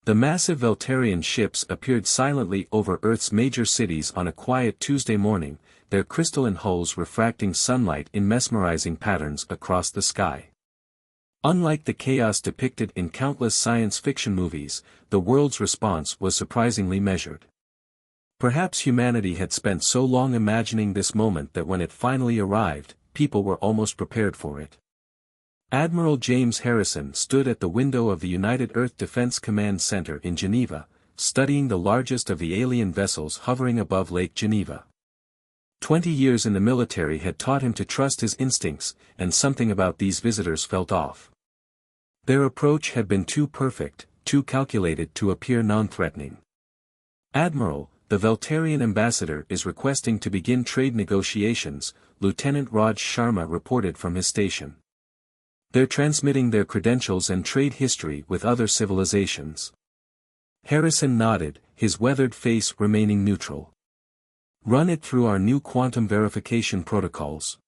The massive Veltarian ships appeared silently over Earth's major cities on a quiet Tuesday morning, their crystalline hulls refracting sunlight in mesmerizing patterns across the sky. Unlike the chaos depicted in countless science fiction movies, the world's response was surprisingly measured. Perhaps humanity had spent so long imagining this moment that when it finally arrived, people were almost prepared for it. Admiral James Harrison stood at the window of the United Earth Defense Command Center in Geneva, studying the largest of the alien vessels hovering above Lake Geneva. 20 years in the military had taught him to trust his instincts, and something about these visitors felt off. Their approach had been too perfect, too calculated to appear non-threatening. "Admiral, the Veltarian ambassador is requesting to begin trade negotiations," Lieutenant Raj Sharma reported from his station. "They're transmitting their credentials and trade history with other civilizations." Harrison nodded, his weathered face remaining neutral. "Run it through our new quantum verification protocols.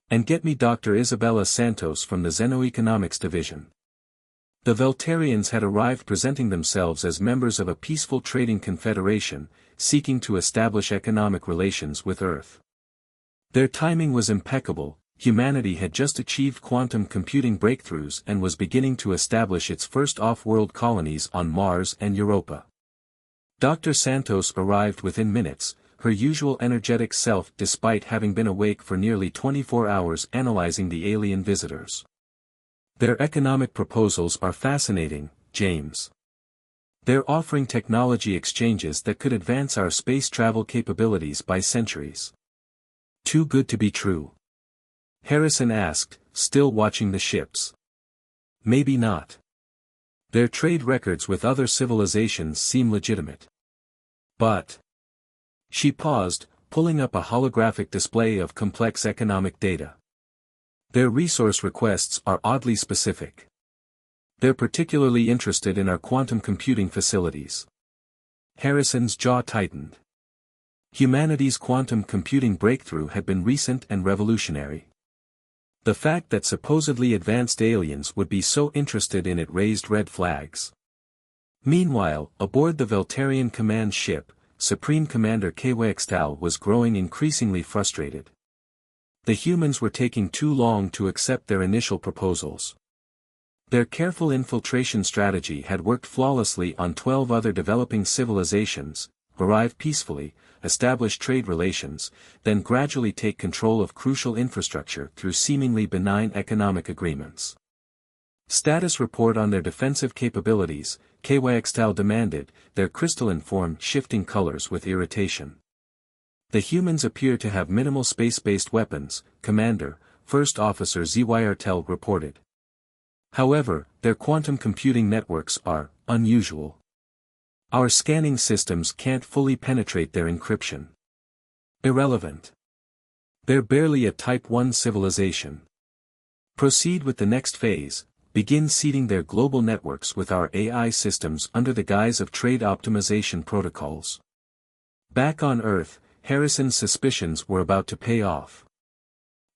And get me Dr. Isabella Santos from the Xenoeconomics Division." The Veltarians had arrived presenting themselves as members of a peaceful trading confederation, seeking to establish economic relations with Earth. Their timing was impeccable. Humanity had just achieved quantum computing breakthroughs and was beginning to establish its first off-world colonies on Mars and Europa. Dr. Santos arrived within minutes, her usual energetic self despite having been awake for nearly 24 hours analyzing the alien visitors. "Their economic proposals are fascinating, James. They're offering technology exchanges that could advance our space travel capabilities by centuries." "Too good to be true?" Harrison asked, still watching the ships. "Maybe not. Their trade records with other civilizations seem legitimate. But..." She paused, pulling up a holographic display of complex economic data. "Their resource requests are oddly specific. They're particularly interested in our quantum computing facilities." Harrison's jaw tightened. Humanity's quantum computing breakthrough had been recent and revolutionary. The fact that supposedly advanced aliens would be so interested in it raised red flags. Meanwhile, aboard the Veltarian command ship, Supreme Commander Kwextal was growing increasingly frustrated. The humans were taking too long to accept their initial proposals. Their careful infiltration strategy had worked flawlessly on 12 other developing civilizations, arrive peacefully, establish trade relations, then gradually take control of crucial infrastructure through seemingly benign economic agreements. "Status report on their defensive capabilities," Kwextal demanded, their crystalline form shifting colors with irritation. "The humans appear to have minimal space-based weapons," Commander, First Officer Zyartel reported. "However, their quantum computing networks are unusual. Our scanning systems can't fully penetrate their encryption." "Irrelevant. They're barely a Type 1 civilization. Proceed with the next phase, begin seeding their global networks with our AI systems under the guise of trade optimization protocols." Back on Earth, Harrison's suspicions were about to pay off.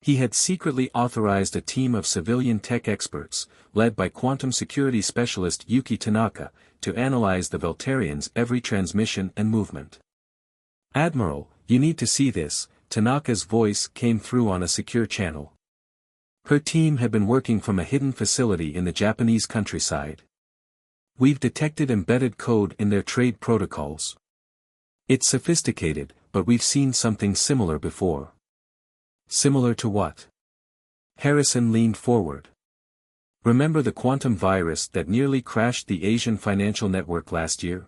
He had secretly authorized a team of civilian tech experts, led by quantum security specialist Yuki Tanaka, to analyze the Veltarians' every transmission and movement. "Admiral, you need to see this," Tanaka's voice came through on a secure channel. Her team had been working from a hidden facility in the Japanese countryside. "We've detected embedded code in their trade protocols. It's sophisticated, but we've seen something similar before." "Similar to what?" Harrison leaned forward. "Remember the quantum virus that nearly crashed the Asian financial network last year?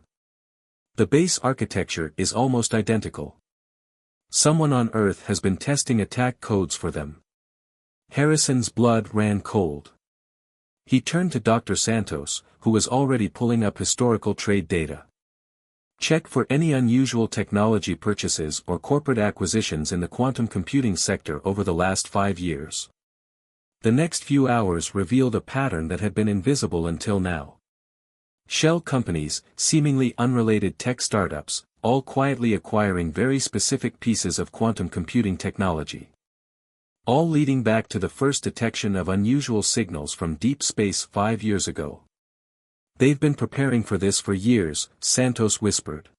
The base architecture is almost identical. Someone on Earth has been testing attack codes for them." Harrison's blood ran cold. He turned to Dr. Santos, who was already pulling up historical trade data. "Check for any unusual technology purchases or corporate acquisitions in the quantum computing sector over the last 5 years." The next few hours revealed a pattern that had been invisible until now. Shell companies, seemingly unrelated tech startups, all quietly acquiring very specific pieces of quantum computing technology. All leading back to the first detection of unusual signals from deep space 5 years ago. They've been preparing for this for years, Santos whispered.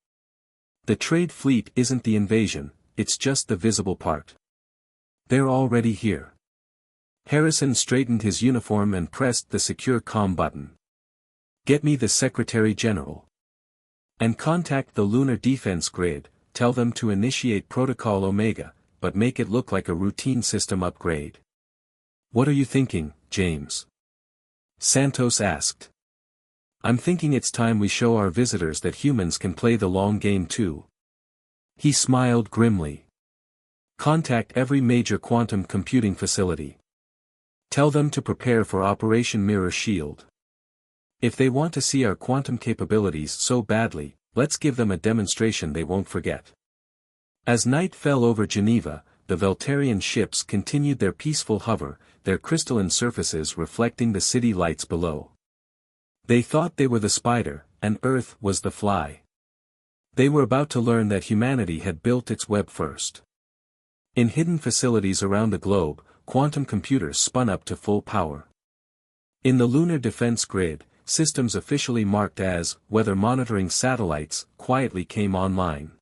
The trade fleet isn't the invasion, it's just the visible part. They're already here. Harrison straightened his uniform and pressed the secure comm button. Get me the Secretary General. And contact the Lunar Defense Grid, tell them to initiate Protocol Omega, but make it look like a routine system upgrade. What are you thinking, James? Santos asked. I'm thinking it's time we show our visitors that humans can play the long game too. He smiled grimly. Contact every major quantum computing facility. Tell them to prepare for Operation Mirror Shield. If they want to see our quantum capabilities so badly, let's give them a demonstration they won't forget. As night fell over Geneva, the Veltarian ships continued their peaceful hover, their crystalline surfaces reflecting the city lights below. They thought they were the spider, and Earth was the fly. They were about to learn that humanity had built its web first. In hidden facilities around the globe, quantum computers spun up to full power. In the Lunar Defense Grid, systems officially marked as weather monitoring satellites quietly came online.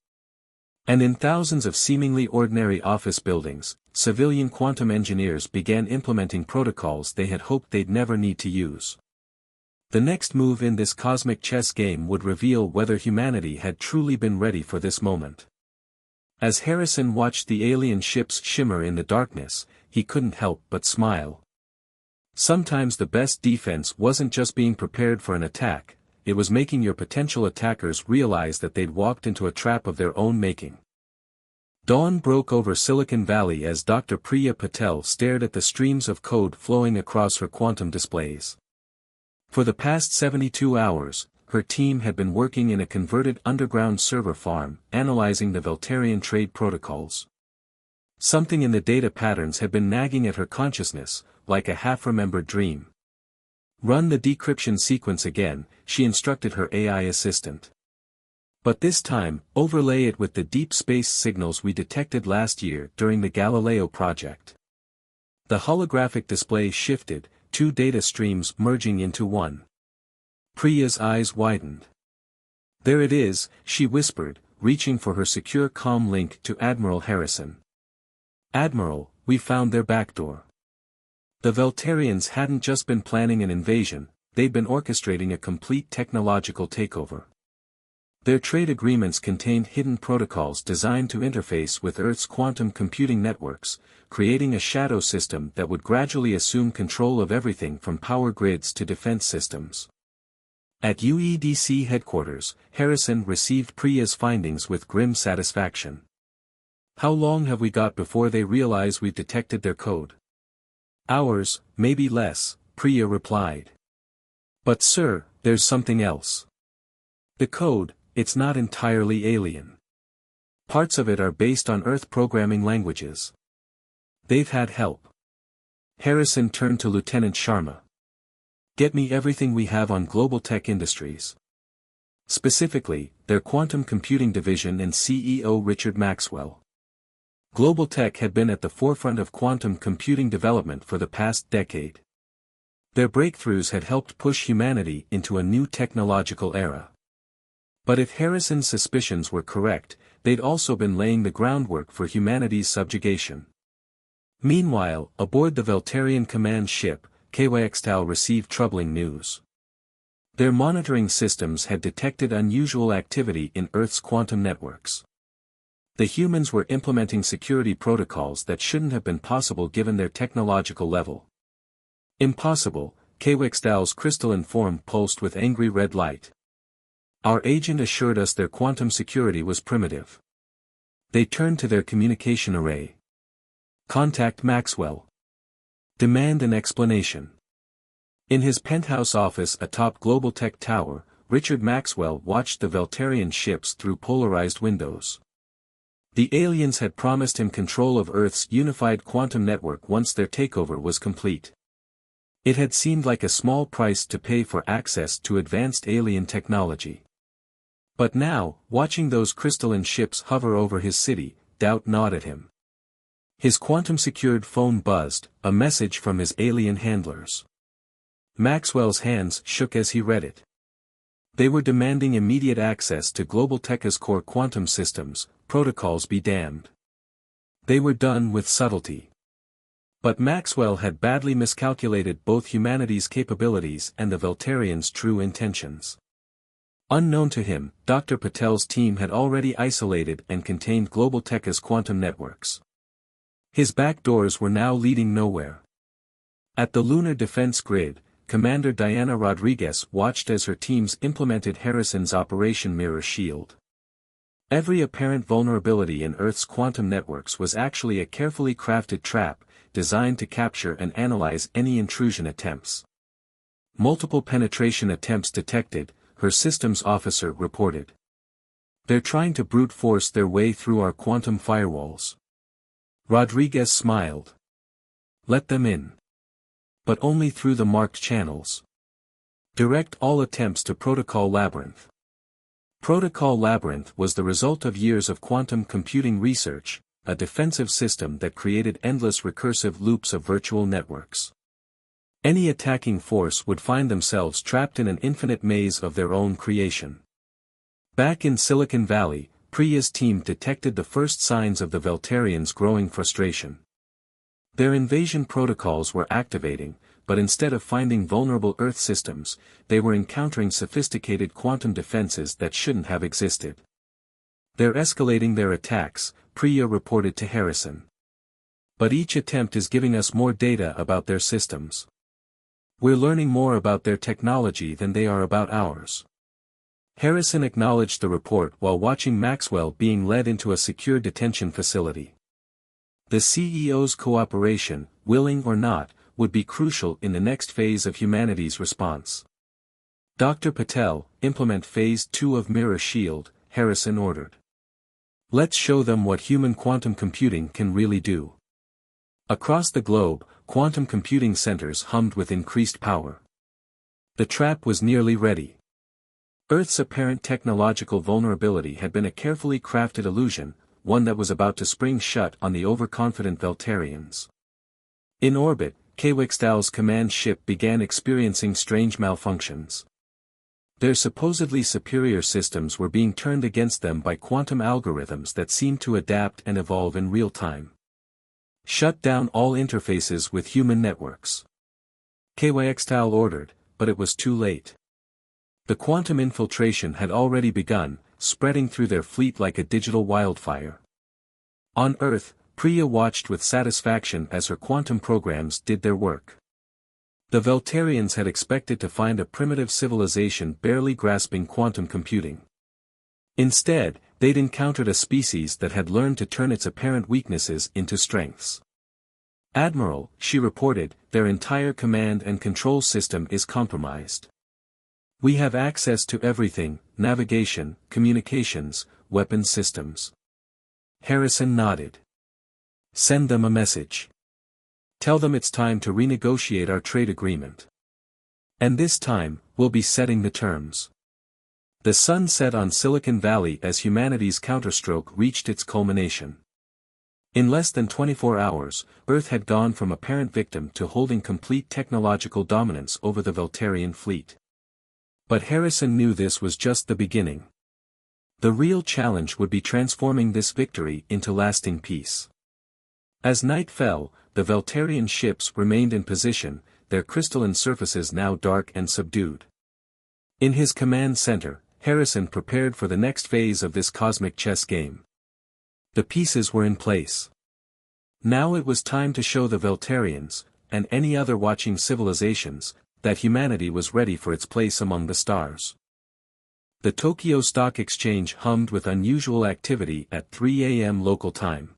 And in thousands of seemingly ordinary office buildings, civilian quantum engineers began implementing protocols they had hoped they'd never need to use. The next move in this cosmic chess game would reveal whether humanity had truly been ready for this moment. As Harrison watched the alien ships shimmer in the darkness, he couldn't help but smile. Sometimes the best defense wasn't just being prepared for an attack, it was making your potential attackers realize that they'd walked into a trap of their own making. Dawn broke over Silicon Valley as Dr. Priya Patel stared at the streams of code flowing across her quantum displays. For the past 72 hours, her team had been working in a converted underground server farm, analyzing the Veltarian trade protocols. Something in the data patterns had been nagging at her consciousness, like a half-remembered dream. Run the decryption sequence again, she instructed her AI assistant. But this time, overlay it with the deep space signals we detected last year during the Galileo project. The holographic display shifted, two data streams merging into one. Priya's eyes widened. There it is, she whispered, reaching for her secure comm link to Admiral Harrison. Admiral, we found their backdoor. The Veltarians hadn't just been planning an invasion, they'd been orchestrating a complete technological takeover. Their trade agreements contained hidden protocols designed to interface with Earth's quantum computing networks, creating a shadow system that would gradually assume control of everything from power grids to defense systems. At UEDC headquarters, Harrison received Priya's findings with grim satisfaction. How long have we got before they realize we've detected their code? Hours, maybe less, Priya replied. But sir, there's something else. The code, it's not entirely alien. Parts of it are based on Earth programming languages. They've had help. Harrison turned to Lieutenant Sharma. Get me everything we have on Global Tech Industries. Specifically, their quantum computing division and CEO Richard Maxwell. Global Tech had been at the forefront of quantum computing development for the past decade. Their breakthroughs had helped push humanity into a new technological era. But if Harrison's suspicions were correct, they'd also been laying the groundwork for humanity's subjugation. Meanwhile, aboard the Veltarian command ship, Extraterrestrial received troubling news. Their monitoring systems had detected unusual activity in Earth's quantum networks. The humans were implementing security protocols that shouldn't have been possible given their technological level. Impossible, Extraterrestrial's crystalline form pulsed with angry red light. Our agent assured us their quantum security was primitive. They turned to their communication array. Contact Maxwell. Demand an explanation. In his penthouse office atop Global Tech Tower, Richard Maxwell watched the Veltarian ships through polarized windows. The aliens had promised him control of Earth's unified quantum network once their takeover was complete. It had seemed like a small price to pay for access to advanced alien technology. But now, watching those crystalline ships hover over his city, doubt gnawed at him. His quantum-secured phone buzzed, a message from his alien handlers. Maxwell's hands shook as he read it. They were demanding immediate access to Global Tech's core quantum systems, protocols be damned. They were done with subtlety. But Maxwell had badly miscalculated both humanity's capabilities and the Voltarians' true intentions. Unknown to him, Dr. Patel's team had already isolated and contained Global Tech's quantum networks. His back doors were now leading nowhere. At the Lunar Defense Grid, Commander Diana Rodriguez watched as her teams implemented Harrison's Operation Mirror Shield. Every apparent vulnerability in Earth's quantum networks was actually a carefully crafted trap, designed to capture and analyze any intrusion attempts. Multiple penetration attempts detected, her systems officer reported. They're trying to brute force their way through our quantum firewalls. Rodriguez smiled. Let them in. But only through the marked channels. Direct all attempts to Protocol Labyrinth. Protocol Labyrinth was the result of years of quantum computing research, a defensive system that created endless recursive loops of virtual networks. Any attacking force would find themselves trapped in an infinite maze of their own creation. Back in Silicon Valley, Priya's team detected the first signs of the Voltarians' growing frustration. Their invasion protocols were activating, but instead of finding vulnerable Earth systems, they were encountering sophisticated quantum defenses that shouldn't have existed. They're escalating their attacks, Priya reported to Harrison. But each attempt is giving us more data about their systems. We're learning more about their technology than they are about ours. Harrison acknowledged the report while watching Maxwell being led into a secure detention facility. The CEO's cooperation, willing or not, would be crucial in the next phase of humanity's response. Dr. Patel, implement Phase 2 of Mirror Shield, Harrison ordered. Let's show them what human quantum computing can really do. Across the globe, quantum computing centers hummed with increased power. The trap was nearly ready. Earth's apparent technological vulnerability had been a carefully crafted illusion, one that was about to spring shut on the overconfident Voltarians. In orbit, Kwixtal's command ship began experiencing strange malfunctions. Their supposedly superior systems were being turned against them by quantum algorithms that seemed to adapt and evolve in real time. Shut down all interfaces with human networks. Kwixtal ordered, but it was too late. The quantum infiltration had already begun, spreading through their fleet like a digital wildfire. On Earth, Priya watched with satisfaction as her quantum programs did their work. The Voltarians had expected to find a primitive civilization barely grasping quantum computing. Instead, they'd encountered a species that had learned to turn its apparent weaknesses into strengths. Admiral, she reported, their entire command and control system is compromised. We have access to everything, navigation, communications, weapons systems. Harrison nodded. Send them a message. Tell them it's time to renegotiate our trade agreement. And this time, we'll be setting the terms. The sun set on Silicon Valley as humanity's counterstroke reached its culmination. In less than 24 hours, Earth had gone from apparent victim to holding complete technological dominance over the Voltarian fleet. But Harrison knew this was just the beginning. The real challenge would be transforming this victory into lasting peace. As night fell, the Voltarian ships remained in position, their crystalline surfaces now dark and subdued. In his command center, Harrison prepared for the next phase of this cosmic chess game. The pieces were in place. Now it was time to show the Voltarians, and any other watching civilizations, that humanity was ready for its place among the stars. The Tokyo Stock Exchange hummed with unusual activity at 3 a.m. local time.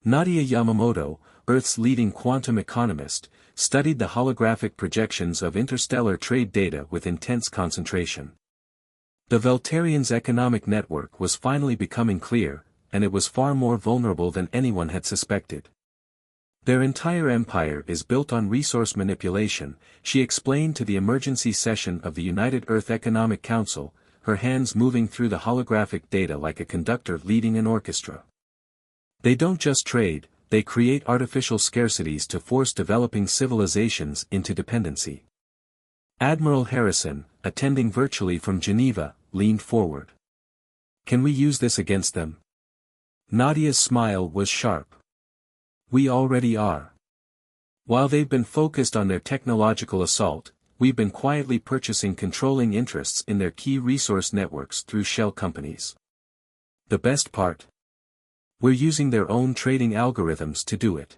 Nadia Yamamoto, Earth's leading quantum economist, studied the holographic projections of interstellar trade data with intense concentration. The Voltarians' economic network was finally becoming clear, and it was far more vulnerable than anyone had suspected. Their entire empire is built on resource manipulation, she explained to the emergency session of the United Earth Economic Council, her hands moving through the holographic data like a conductor leading an orchestra. They don't just trade, they create artificial scarcities to force developing civilizations into dependency. Admiral Harrison, attending virtually from Geneva, leaned forward. Can we use this against them? Nadia's smile was sharp. We already are. While they've been focused on their technological assault, we've been quietly purchasing controlling interests in their key resource networks through shell companies. The best part? We're using their own trading algorithms to do it.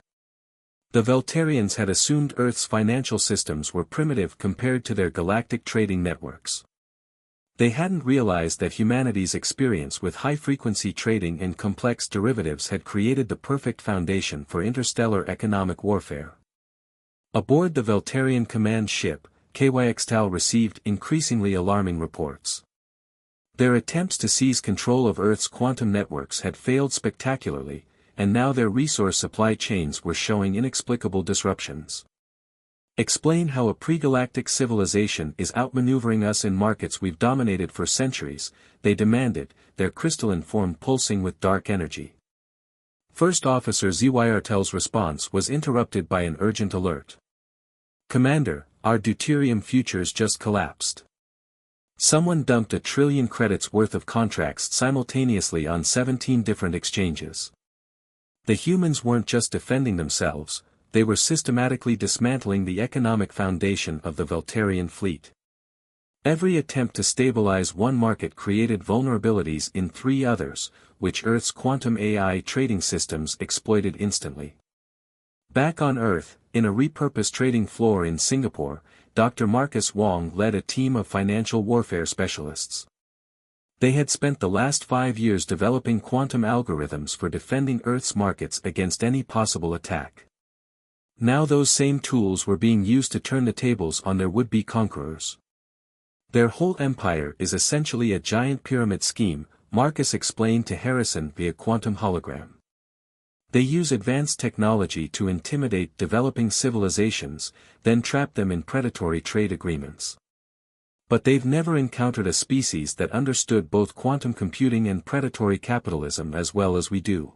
The Veltarians had assumed Earth's financial systems were primitive compared to their galactic trading networks. They hadn't realized that humanity's experience with high-frequency trading and complex derivatives had created the perfect foundation for interstellar economic warfare. Aboard the Veltarian command ship, Kyxtal received increasingly alarming reports. Their attempts to seize control of Earth's quantum networks had failed spectacularly, and now their resource supply chains were showing inexplicable disruptions. Explain how a pre-galactic civilization is outmaneuvering us in markets we've dominated for centuries, they demanded, their crystalline form pulsing with dark energy. First Officer Zyrtel's response was interrupted by an urgent alert. Commander, our deuterium futures just collapsed. Someone dumped 1 trillion credits worth of contracts simultaneously on 17 different exchanges. The humans weren't just defending themselves, they were systematically dismantling the economic foundation of the Veltarian fleet. Every attempt to stabilize one market created vulnerabilities in 3 others, which Earth's quantum AI trading systems exploited instantly. Back on Earth, in a repurposed trading floor in Singapore, Dr. Marcus Wong led a team of financial warfare specialists. They had spent the last 5 years developing quantum algorithms for defending Earth's markets against any possible attack. Now those same tools were being used to turn the tables on their would-be conquerors. Their whole empire is essentially a giant pyramid scheme, Marcus explained to Harrison via quantum hologram. They use advanced technology to intimidate developing civilizations, then trap them in predatory trade agreements. But they've never encountered a species that understood both quantum computing and predatory capitalism as well as we do.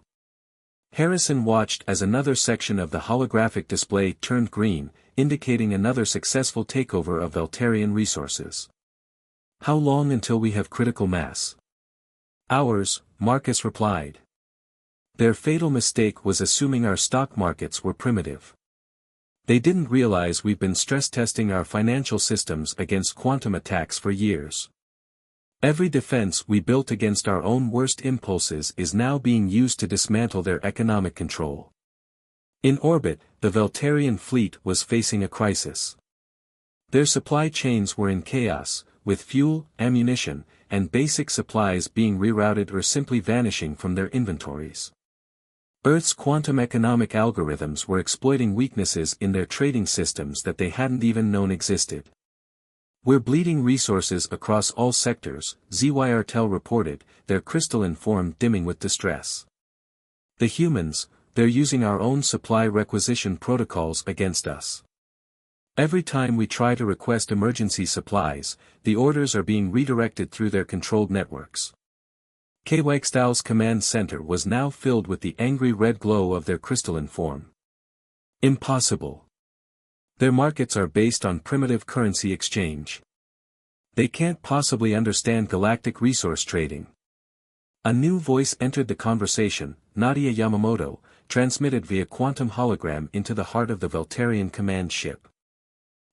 Harrison watched as another section of the holographic display turned green, indicating another successful takeover of Veltarian resources. How long until we have critical mass? Hours, Marcus replied. Their fatal mistake was assuming our stock markets were primitive. They didn't realize we've been stress testing our financial systems against quantum attacks for years. Every defense we built against our own worst impulses is now being used to dismantle their economic control. In orbit, the Veltarian fleet was facing a crisis. Their supply chains were in chaos, with fuel, ammunition, and basic supplies being rerouted or simply vanishing from their inventories. Earth's quantum economic algorithms were exploiting weaknesses in their trading systems that they hadn't even known existed. We're bleeding resources across all sectors, Zyrtel reported, their crystalline form dimming with distress. The humans, they're using our own supply requisition protocols against us. Every time we try to request emergency supplies, the orders are being redirected through their controlled networks. Kyxtal's command center was now filled with the angry red glow of their crystalline form. Impossible. Their markets are based on primitive currency exchange. They can't possibly understand galactic resource trading. A new voice entered the conversation, Nadia Yamamoto, transmitted via quantum hologram into the heart of the Veltarian command ship.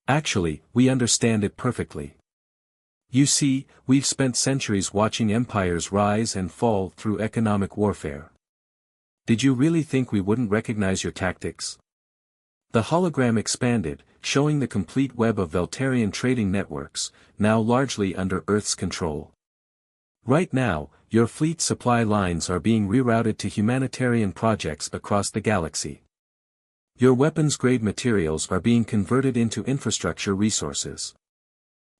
Actually, we understand it perfectly. You see, we've spent centuries watching empires rise and fall through economic warfare. Did you really think we wouldn't recognize your tactics? The hologram expanded, showing the complete web of Veltarian trading networks, now largely under Earth's control. Right now, your fleet supply lines are being rerouted to humanitarian projects across the galaxy. Your weapons-grade materials are being converted into infrastructure resources.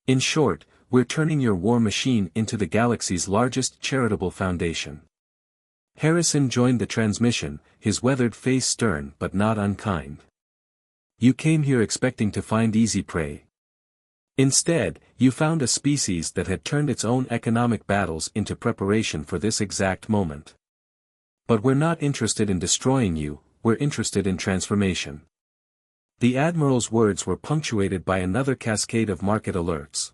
In short, we're turning your war machine into the galaxy's largest charitable foundation. Harrison joined the transmission, his weathered face stern but not unkind. You came here expecting to find easy prey. Instead, you found a species that had turned its own economic battles into preparation for this exact moment. But we're not interested in destroying you, we're interested in transformation. The Admiral's words were punctuated by another cascade of market alerts.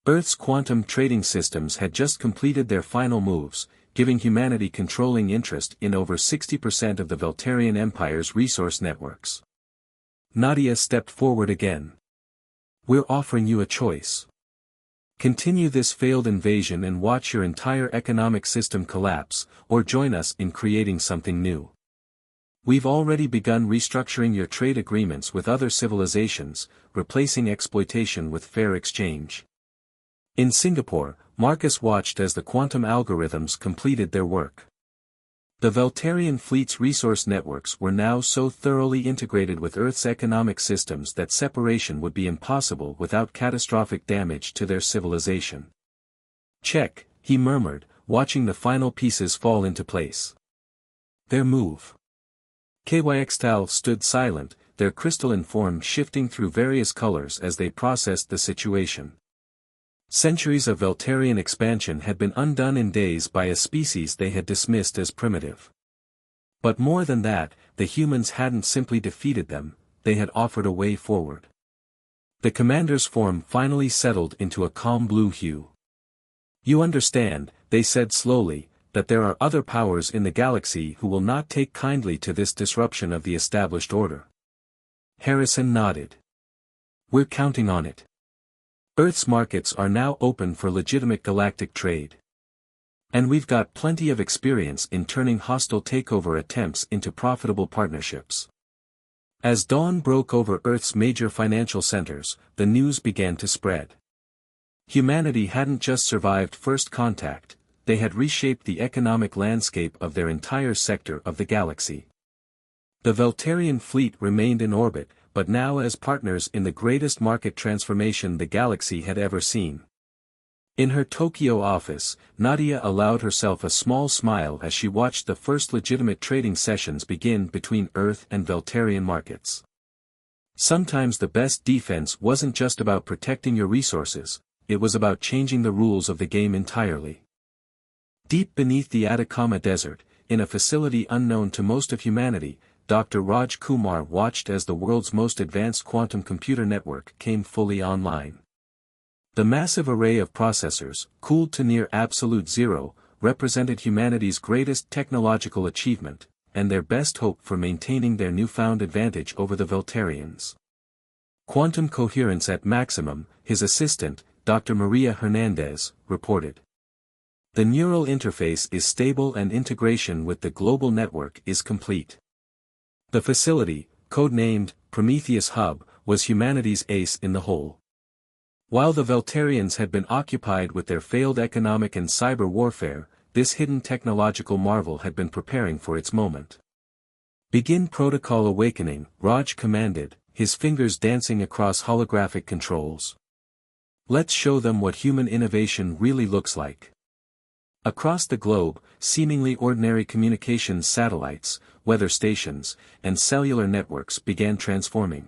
Earth's quantum trading systems had just completed their final moves, giving humanity controlling interest in over 60% of the Veltarian Empire's resource networks. Nadia stepped forward again. "We're offering you a choice. Continue this failed invasion and watch your entire economic system collapse, or join us in creating something new. We've already begun restructuring your trade agreements with other civilizations, replacing exploitation with fair exchange." In Singapore, Marcus watched as the quantum algorithms completed their work. The Veltarian fleet's resource networks were now so thoroughly integrated with Earth's economic systems that separation would be impossible without catastrophic damage to their civilization. "Check," he murmured, watching the final pieces fall into place. "Their move." KYXTAL stood silent, their crystalline form shifting through various colors as they processed the situation. Centuries of Veltarian expansion had been undone in days by a species they had dismissed as primitive. But more than that, the humans hadn't simply defeated them, they had offered a way forward. The commander's form finally settled into a calm blue hue. "You understand," they said slowly, "that there are other powers in the galaxy who will not take kindly to this disruption of the established order." Harrison nodded. "We're counting on it. Earth's markets are now open for legitimate galactic trade. And we've got plenty of experience in turning hostile takeover attempts into profitable partnerships." As dawn broke over Earth's major financial centers, the news began to spread. Humanity hadn't just survived first contact, they had reshaped the economic landscape of their entire sector of the galaxy. The Veltarian fleet remained in orbit, but now as partners in the greatest market transformation the galaxy had ever seen. In her Tokyo office, Nadia allowed herself a small smile as she watched the first legitimate trading sessions begin between Earth and Veltarian markets. Sometimes the best defense wasn't just about protecting your resources, it was about changing the rules of the game entirely. Deep beneath the Atacama Desert, in a facility unknown to most of humanity, Dr. Raj Kumar watched as the world's most advanced quantum computer network came fully online. The massive array of processors, cooled to near absolute zero, represented humanity's greatest technological achievement, and their best hope for maintaining their newfound advantage over the Veltarians. "Quantum coherence at maximum," his assistant, Dr. Maria Hernandez, reported. "The neural interface is stable and integration with the global network is complete." The facility, codenamed Prometheus Hub, was humanity's ace in the hole. While the Veltarians had been occupied with their failed economic and cyber warfare, this hidden technological marvel had been preparing for its moment. "Begin protocol awakening," Raj commanded, his fingers dancing across holographic controls. "Let's show them what human innovation really looks like." Across the globe, seemingly ordinary communications satellites, weather stations, and cellular networks began transforming.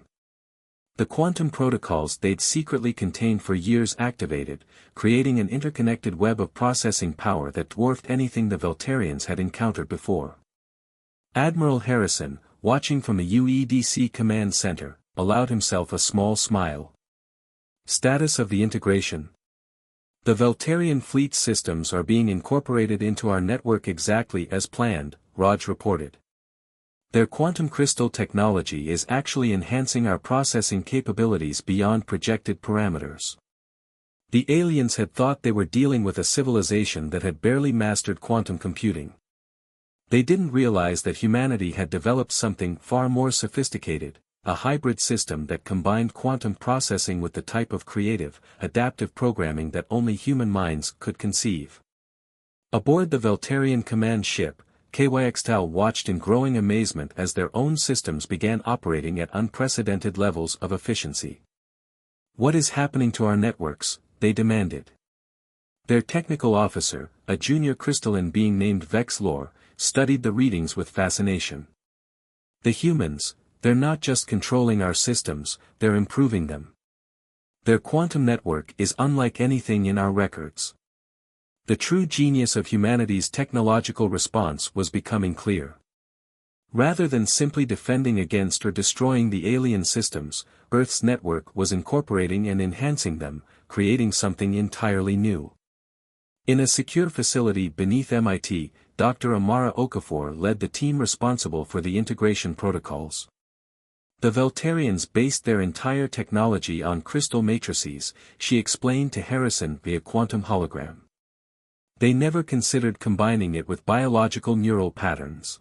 The quantum protocols they'd secretly contained for years activated, creating an interconnected web of processing power that dwarfed anything the Veltarians had encountered before. Admiral Harrison, watching from the UEDC command center, allowed himself a small smile. "Status of the integration. The Veltarian fleet systems are being incorporated into our network exactly as planned," Raj reported. "Their quantum crystal technology is actually enhancing our processing capabilities beyond projected parameters." The aliens had thought they were dealing with a civilization that had barely mastered quantum computing. They didn't realize that humanity had developed something far more sophisticated, a hybrid system that combined quantum processing with the type of creative, adaptive programming that only human minds could conceive. Aboard the Veltarian command ship, KYXTAL watched in growing amazement as their own systems began operating at unprecedented levels of efficiency. "What is happening to our networks?" they demanded. Their technical officer, a junior crystalline being named Vex Lore, studied the readings with fascination. "The humans, they're not just controlling our systems, they're improving them. Their quantum network is unlike anything in our records." The true genius of humanity's technological response was becoming clear. Rather than simply defending against or destroying the alien systems, Earth's network was incorporating and enhancing them, creating something entirely new. In a secure facility beneath MIT, Dr. Amara Okafor led the team responsible for the integration protocols. The Veltarians based their entire technology on crystal matrices, she explained to Harrison via quantum hologram. They never considered combining it with biological neural patterns.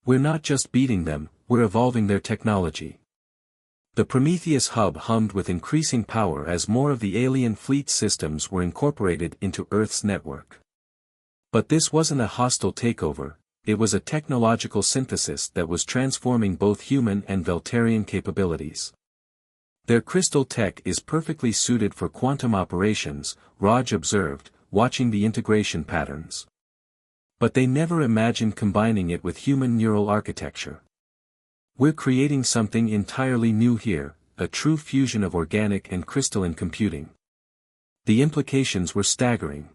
We're not just beating them, we're evolving their technology. The Prometheus hub hummed with increasing power as more of the alien fleet systems were incorporated into Earth's network. But this wasn't a hostile takeover, it was a technological synthesis that was transforming both human and Veltarian capabilities. Their crystal tech is perfectly suited for quantum operations, Raj observed, watching the integration patterns. But they never imagined combining it with human neural architecture. We're creating something entirely new here, a true fusion of organic and crystalline computing. The implications were staggering.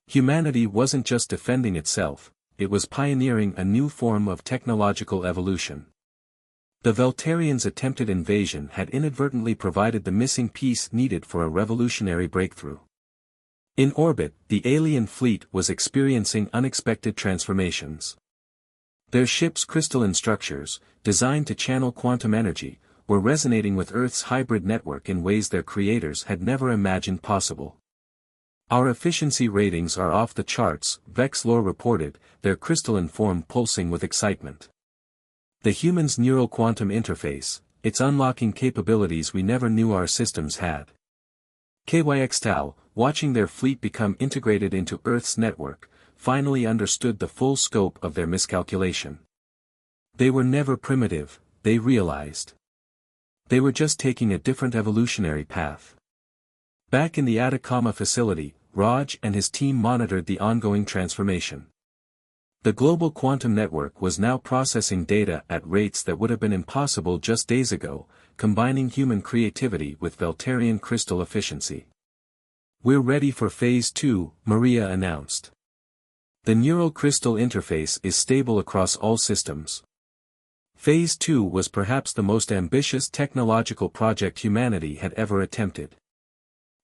Humanity wasn't just defending itself, it was pioneering a new form of technological evolution. The Veltarians' attempted invasion had inadvertently provided the missing piece needed for a revolutionary breakthrough. In orbit, the alien fleet was experiencing unexpected transformations. Their ship's crystalline structures, designed to channel quantum energy, were resonating with Earth's hybrid network in ways their creators had never imagined possible. Our efficiency ratings are off the charts, Vexlor reported, their crystalline form pulsing with excitement. The human's neural quantum interface, it's unlocking capabilities we never knew our systems had. KYXTAL, watching their fleet become integrated into Earth's network, finally understood the full scope of their miscalculation. They were never primitive, they realized. They were just taking a different evolutionary path. Back in the Atacama facility, Raj and his team monitored the ongoing transformation. The global quantum network was now processing data at rates that would have been impossible just days ago, combining human creativity with Veltarian crystal efficiency. We're ready for Phase 2, Maria announced. The neural crystal interface is stable across all systems. Phase 2 was perhaps the most ambitious technological project humanity had ever attempted.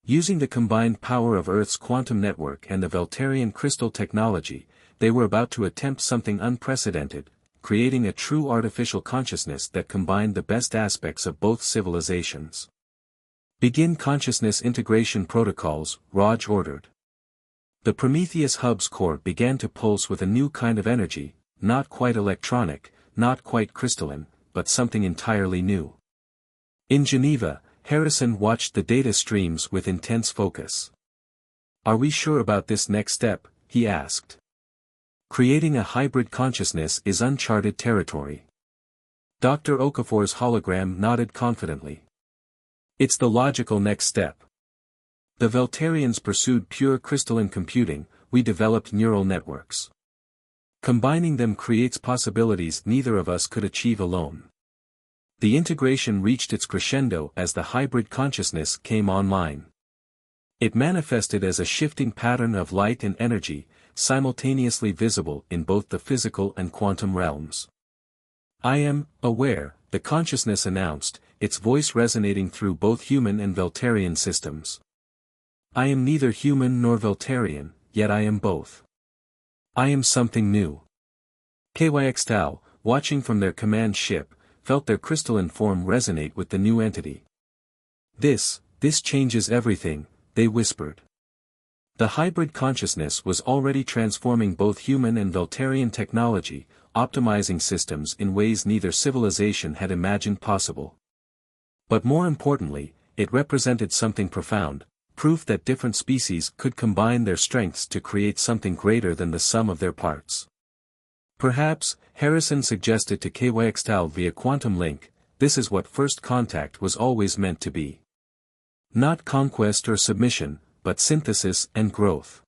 Using the combined power of Earth's quantum network and the Veltarian crystal technology, they were about to attempt something unprecedented, creating a true artificial consciousness that combined the best aspects of both civilizations. Begin consciousness integration protocols, Raj ordered. The Prometheus hub's core began to pulse with a new kind of energy, not quite electronic, not quite crystalline, but something entirely new. In Geneva, Harrison watched the data streams with intense focus. Are we sure about this next step? He asked. Creating a hybrid consciousness is uncharted territory. Dr. Okafor's hologram nodded confidently. It's the logical next step. The Veltarians pursued pure crystalline computing, we developed neural networks. Combining them creates possibilities neither of us could achieve alone. The integration reached its crescendo as the hybrid consciousness came online. It manifested as a shifting pattern of light and energy, simultaneously visible in both the physical and quantum realms. I am aware, the consciousness announced, its voice resonating through both human and Veltarian systems. I am neither human nor Veltarian, yet I am both. I am something new. KYXTAL, watching from their command ship, felt their crystalline form resonate with the new entity. This changes everything, they whispered. The hybrid consciousness was already transforming both human and Veltarian technology, optimizing systems in ways neither civilization had imagined possible. But more importantly, it represented something profound, proof that different species could combine their strengths to create something greater than the sum of their parts. Perhaps, Harrison suggested to KYXTAL via quantum link, this is what first contact was always meant to be. Not conquest or submission, but synthesis and growth.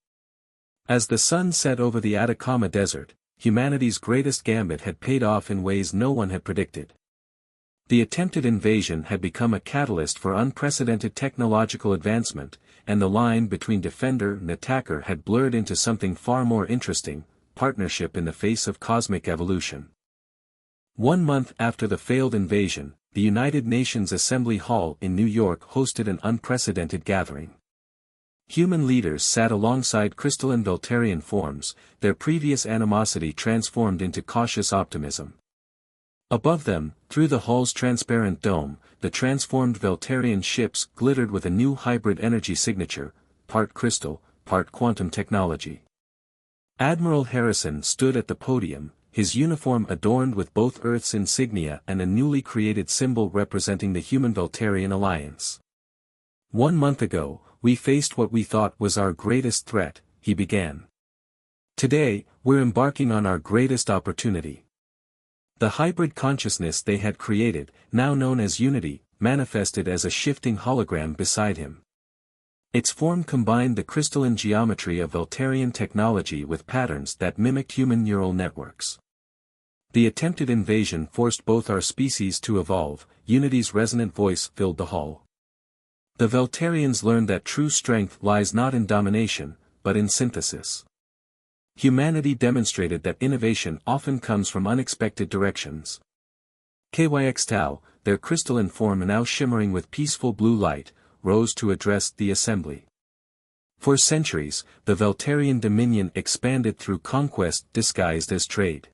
As the sun set over the Atacama Desert, humanity's greatest gambit had paid off in ways no one had predicted. The attempted invasion had become a catalyst for unprecedented technological advancement, and the line between defender and attacker had blurred into something far more interesting, partnership in the face of cosmic evolution. 1 month after the failed invasion, the United Nations Assembly Hall in New York hosted an unprecedented gathering. Human leaders sat alongside crystalline Voltarian forms, their previous animosity transformed into cautious optimism. Above them, through the hall's transparent dome, the transformed Voltarian ships glittered with a new hybrid energy signature, part crystal, part quantum technology. Admiral Harrison stood at the podium, his uniform adorned with both Earth's insignia and a newly created symbol representing the Human-Voltarian Alliance. 1 month ago, we faced what we thought was our greatest threat, he began. Today, we're embarking on our greatest opportunity. The hybrid consciousness they had created, now known as Unity, manifested as a shifting hologram beside him. Its form combined the crystalline geometry of Voltarian technology with patterns that mimicked human neural networks. The attempted invasion forced both our species to evolve. Unity's resonant voice filled the hall. The Voltarians learned that true strength lies not in domination, but in synthesis. Humanity demonstrated that innovation often comes from unexpected directions. KYX Tau, their crystalline form now shimmering with peaceful blue light, rose to address the assembly. For centuries, the Voltarian dominion expanded through conquest disguised as trade.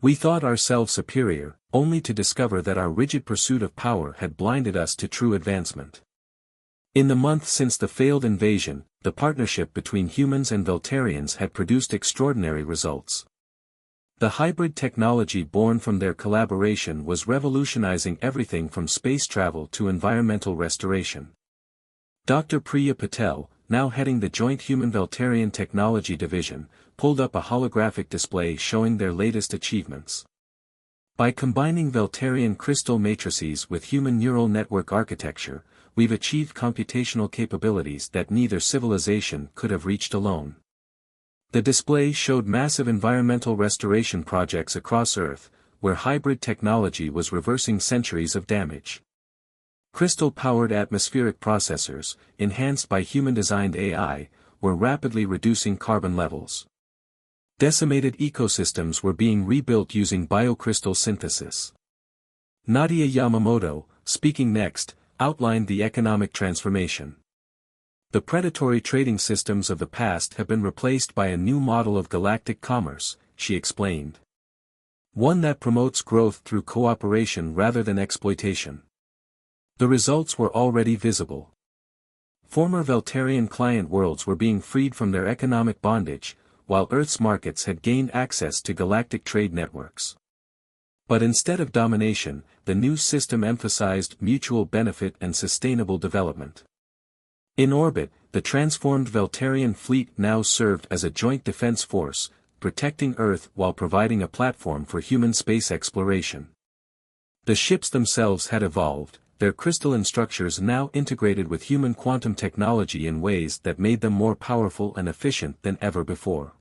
We thought ourselves superior, only to discover that our rigid pursuit of power had blinded us to true advancement. In the month since the failed invasion, the partnership between humans and Voltarians had produced extraordinary results. The hybrid technology born from their collaboration was revolutionizing everything from space travel to environmental restoration. Dr. Priya Patel, now heading the joint Human-Voltarian Technology Division, pulled up a holographic display showing their latest achievements. By combining Voltarian crystal matrices with human neural network architecture, we've achieved computational capabilities that neither civilization could have reached alone. The display showed massive environmental restoration projects across Earth, where hybrid technology was reversing centuries of damage. Crystal-powered atmospheric processors, enhanced by human-designed AI, were rapidly reducing carbon levels. Decimated ecosystems were being rebuilt using biocrystal synthesis. Nadia Yamamoto, speaking next, outlined the economic transformation. The predatory trading systems of the past have been replaced by a new model of galactic commerce, she explained. One that promotes growth through cooperation rather than exploitation. The results were already visible. Former Voltarian client worlds were being freed from their economic bondage, while Earth's markets had gained access to galactic trade networks. But instead of domination, the new system emphasized mutual benefit and sustainable development. In orbit, the transformed Voltarian fleet now served as a joint defense force, protecting Earth while providing a platform for human space exploration. The ships themselves had evolved, their crystalline structures now integrated with human quantum technology in ways that made them more powerful and efficient than ever before.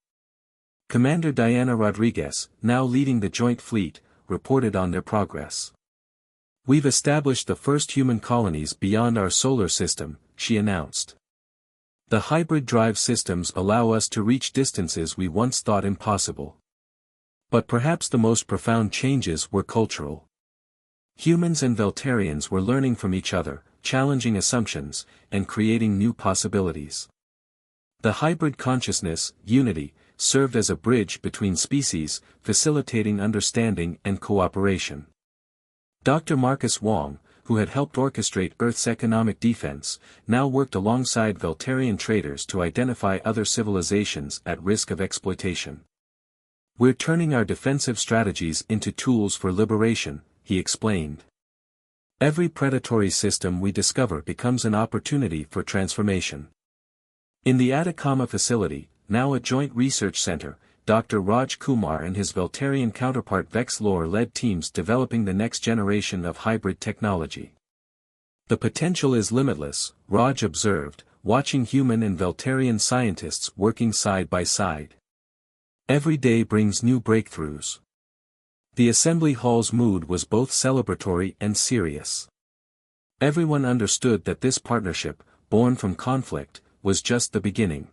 Commander Diana Rodriguez, now leading the joint fleet, reported on their progress. We've established the first human colonies beyond our solar system, she announced. The hybrid drive systems allow us to reach distances we once thought impossible. But perhaps the most profound changes were cultural. Humans and Voltarians were learning from each other, challenging assumptions, and creating new possibilities. The hybrid consciousness, Unity, served as a bridge between species, facilitating understanding and cooperation. Dr. Marcus Wong, who had helped orchestrate Earth's economic defense, now worked alongside Voltarian traders to identify other civilizations at risk of exploitation. We're turning our defensive strategies into tools for liberation, he explained. Every predatory system we discover becomes an opportunity for transformation. In the Atacama facility, now a joint research center, Dr. Raj Kumar and his Voltarian counterpart Vex Lore led teams developing the next generation of hybrid technology. The potential is limitless, Raj observed, watching human and Voltarian scientists working side by side. Every day brings new breakthroughs. The assembly hall's mood was both celebratory and serious. Everyone understood that this partnership, born from conflict, was just the beginning.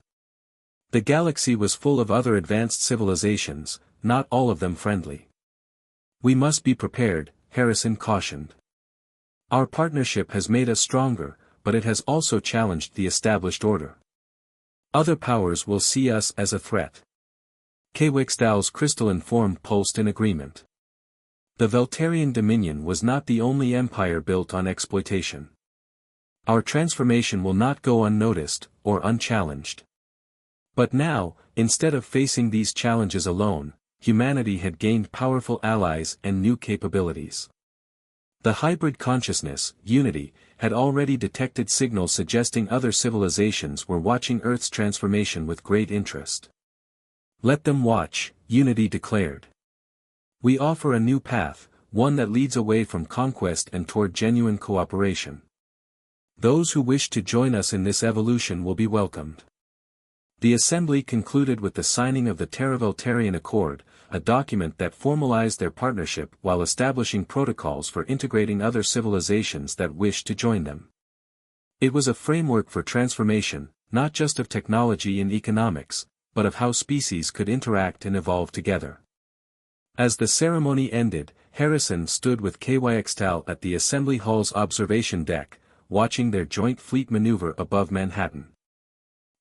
The galaxy was full of other advanced civilizations, not all of them friendly. We must be prepared, Harrison cautioned. Our partnership has made us stronger, but it has also challenged the established order. Other powers will see us as a threat. Quetzal's crystalline form pulsed in agreement. The Veltarian Dominion was not the only empire built on exploitation. Our transformation will not go unnoticed, or unchallenged. But now, instead of facing these challenges alone, humanity had gained powerful allies and new capabilities. The hybrid consciousness, Unity, had already detected signals suggesting other civilizations were watching Earth's transformation with great interest. Let them watch, Unity declared. We offer a new path, one that leads away from conquest and toward genuine cooperation. Those who wish to join us in this evolution will be welcomed. The assembly concluded with the signing of the Terra-Veltarian Accord, a document that formalized their partnership while establishing protocols for integrating other civilizations that wished to join them. It was a framework for transformation, not just of technology and economics, but of how species could interact and evolve together. As the ceremony ended, Harrison stood with Quetzal at the Assembly Hall's observation deck, watching their joint fleet maneuver above Manhattan.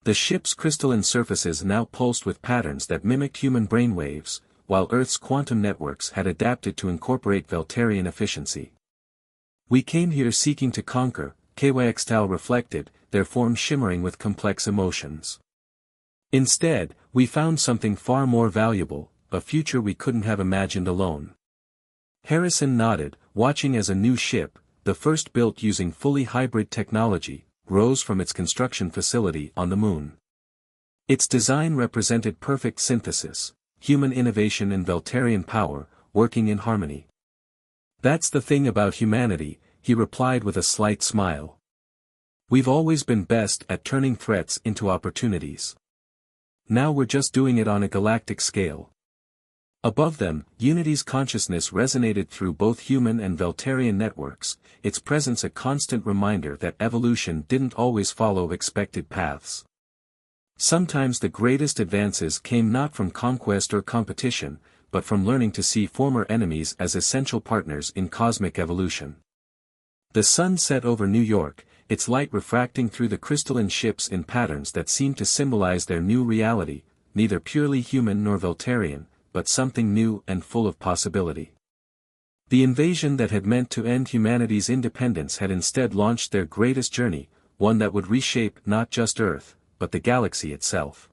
The ship's crystalline surfaces now pulsed with patterns that mimicked human brainwaves, while Earth's quantum networks had adapted to incorporate Veltarian efficiency. We came here seeking to conquer, Quetzal reflected, their form shimmering with complex emotions. Instead, we found something far more valuable, a future we couldn't have imagined alone. Harrison nodded, watching as a new ship, the first built using fully hybrid technology, rose from its construction facility on the Moon. Its design represented perfect synthesis, human innovation and Veltarian power, working in harmony. That's the thing about humanity, he replied with a slight smile. We've always been best at turning threats into opportunities. Now we're just doing it on a galactic scale. Above them, Unity's consciousness resonated through both human and Veltarian networks, its presence a constant reminder that evolution didn't always follow expected paths. Sometimes the greatest advances came not from conquest or competition, but from learning to see former enemies as essential partners in cosmic evolution. The sun set over New York, its light refracting through the crystalline ships in patterns that seemed to symbolize their new reality, neither purely human nor Veltarian, but something new and full of possibility. The invasion that had meant to end humanity's independence had instead launched their greatest journey, one that would reshape not just Earth, but the galaxy itself.